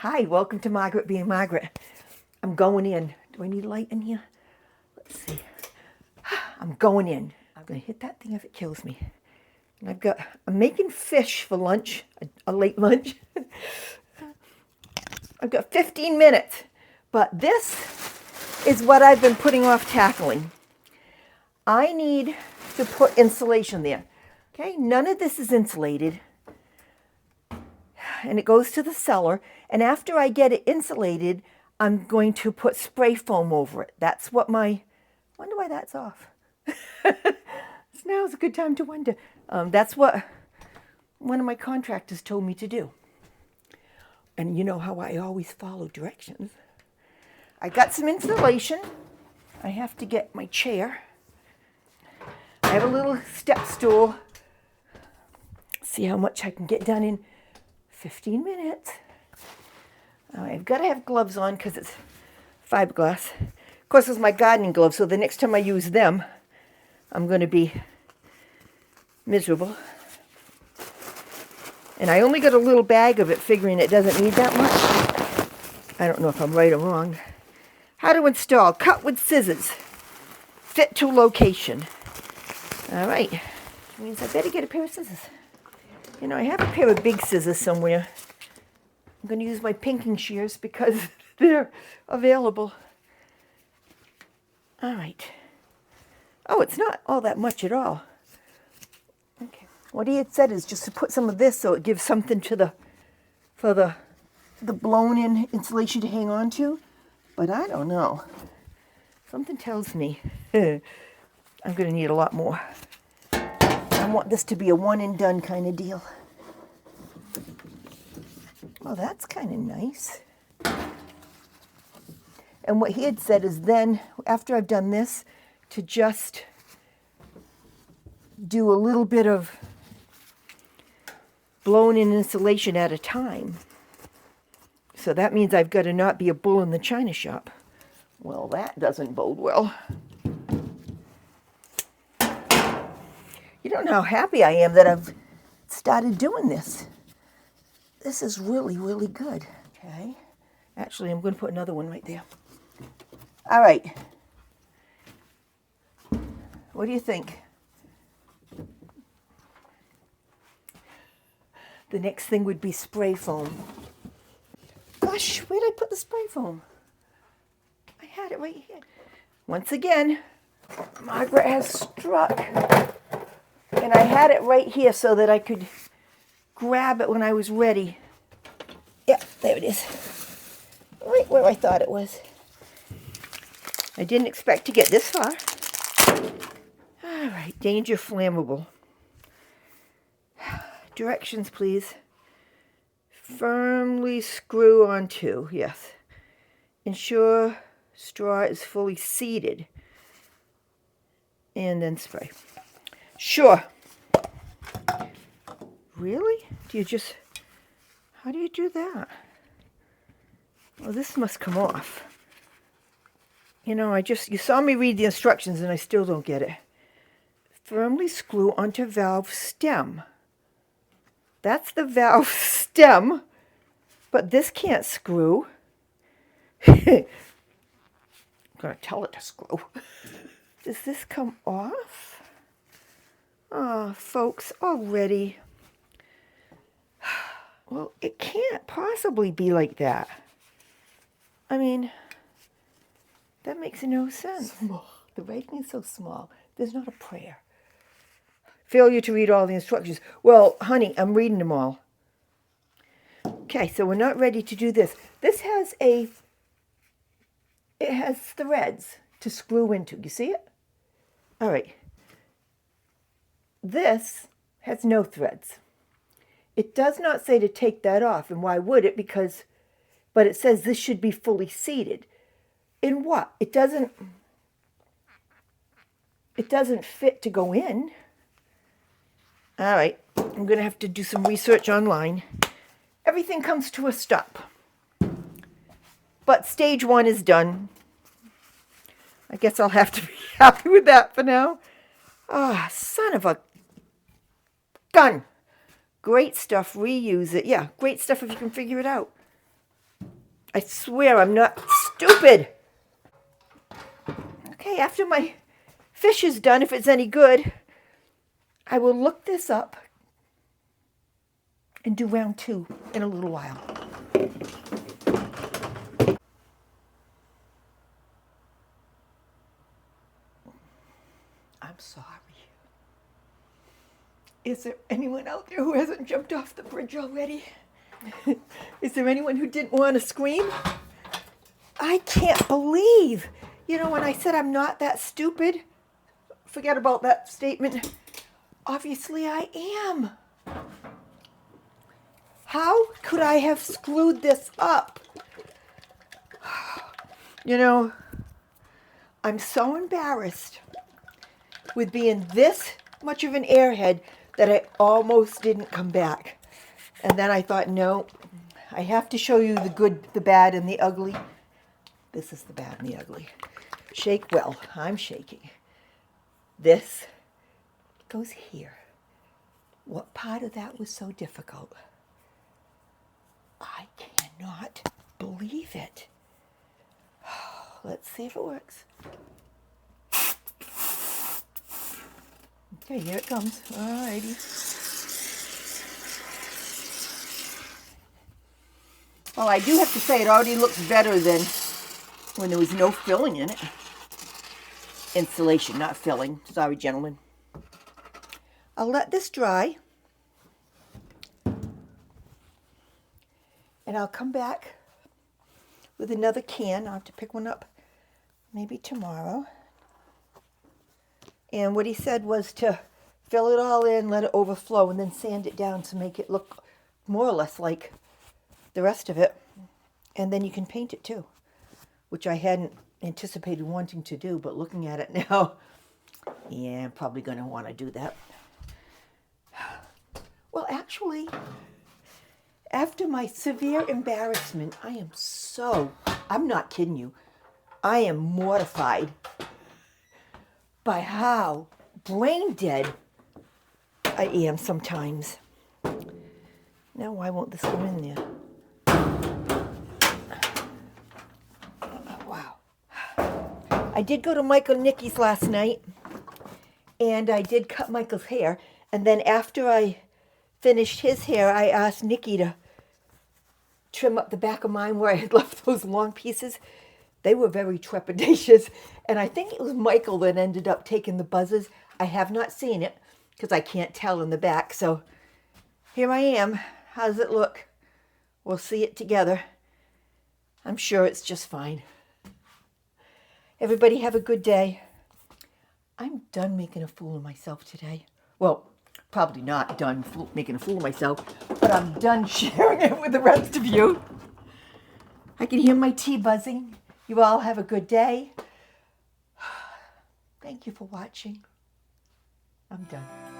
Hi, welcome to Margaret being Margaret. I'm going in. Do I need light in here? Let's see. I'm going in. I'm going to hit that thing if it kills me. And I'm making fish for lunch, a late lunch. I've got 15 minutes, but this is what I've been putting off tackling. I need to put insulation there. Okay, none of this is insulated. And it goes to the cellar. And after I get it insulated, I'm going to put spray foam over it. That's what wonder why that's off. Now's a good time to wonder. That's what one of my contractors told me to do. And you know how I always follow directions. I got some insulation. I have to get my chair. I have a little step stool. See how much I can get done in 15 minutes. I've got to have gloves on because it's fiberglass. Of course, it's my gardening gloves, so the next time I use them, I'm going to be miserable. And I only got a little bag of it, figuring it doesn't need that much. I don't know if I'm right or wrong. How to install. Cut with scissors. Fit to location. All right. Which means I better get a pair of scissors. You know, I have a pair of big scissors somewhere. I'm going to use my pinking shears because they're available. All right. Oh, it's not all that much at all. Okay. What he had said is just to put some of this so it gives something to for the blown-in insulation to hang on to. But I don't know. Something tells me I'm going to need a lot more. I want this to be a one-and-done kind of deal. Oh, that's kind of nice. And what he had said is then, after I've done this, to just do a little bit of blown-in insulation at a time. So that means I've got to not be a bull in the china shop. Well, that doesn't bode well. You don't know how happy I am that I've started doing this. This is really, really good. Okay. Actually, I'm going to put another one right there. All right. What do you think? The next thing would be spray foam. Gosh, where did I put the spray foam? I had it right here. Once again, Margaret has struck. And I had it right here so that I could grab it when I was ready. Yep, there it is. Right where I thought it was. I didn't expect to get this far. All right, danger flammable. Directions, please. Firmly screw onto, yes. Ensure straw is fully seated. And then spray. Sure. Really? How do you do that? Well, this must come off. You know, you saw me read the instructions and I still don't get it. Firmly screw onto valve stem. That's the valve stem, but this can't screw. I'm going to tell it to screw. Does this come off? Oh, folks, already. Well, it can't possibly be like that. I mean, that makes no sense. Small. The writing is so small. There's not a prayer. Failure to read all the instructions. Well, honey, I'm reading them all. Okay, so we're not ready to do this. This has it has threads to screw into. You see it? All right. This has no threads. It does not say to take that off, and why would it? But it says this should be fully seated. In what? It doesn't fit to go in. All right, I'm going to have to do some research online. Everything comes to a stop. But stage 1 is done. I guess I'll have to be happy with that for now. Ah, son of a gun. Great stuff, reuse it. Yeah, great stuff if you can figure it out. I swear I'm not stupid. Okay, after my fish is done, if it's any good, I will look this up and do round 2 in a little while. I'm sorry. Is there anyone out there who hasn't jumped off the bridge already? Is there anyone who didn't want to scream? I can't believe, when I said I'm not that stupid, forget about that statement. Obviously I am. How could I have screwed this up? I'm so embarrassed with being this much of an airhead that I almost didn't come back. And then I thought, no, I have to show you the good, the bad, and the ugly. This is the bad and the ugly. Shake well. I'm shaking. This goes here. What part of that was so difficult? I cannot believe it. Let's see if it works. Okay, here it comes. Alrighty. Well, I do have to say it already looks better than when there was no filling in it. Insulation, not filling. Sorry, gentlemen. I'll let this dry. And I'll come back with another can. I'll have to pick one up maybe tomorrow. And what he said was to fill it all in, let it overflow, and then sand it down to make it look more or less like the rest of it. And then you can paint it too, which I hadn't anticipated wanting to do, but looking at it now, yeah, I'm probably going to want to do that. Well, actually, after my severe embarrassment, I'm not kidding you, I am mortified by how brain dead I am sometimes. Now, why won't this go in there? Wow. I did go to Michael and Nikki's last night, and I did cut Michael's hair. And then after I finished his hair, I asked Nikki to trim up the back of mine where I had left those long pieces. They were very trepidatious, and I think it was Michael that ended up taking the buzzers. I have not seen it because I can't tell in the back. So here I am. How does it look? We'll see it together. I'm sure it's just fine. Everybody have a good day. I'm done making a fool of myself today. Well, probably not done making a fool of myself, but I'm done sharing it with the rest of you. I can hear my tea buzzing. You all have a good day. Thank you for watching. I'm done.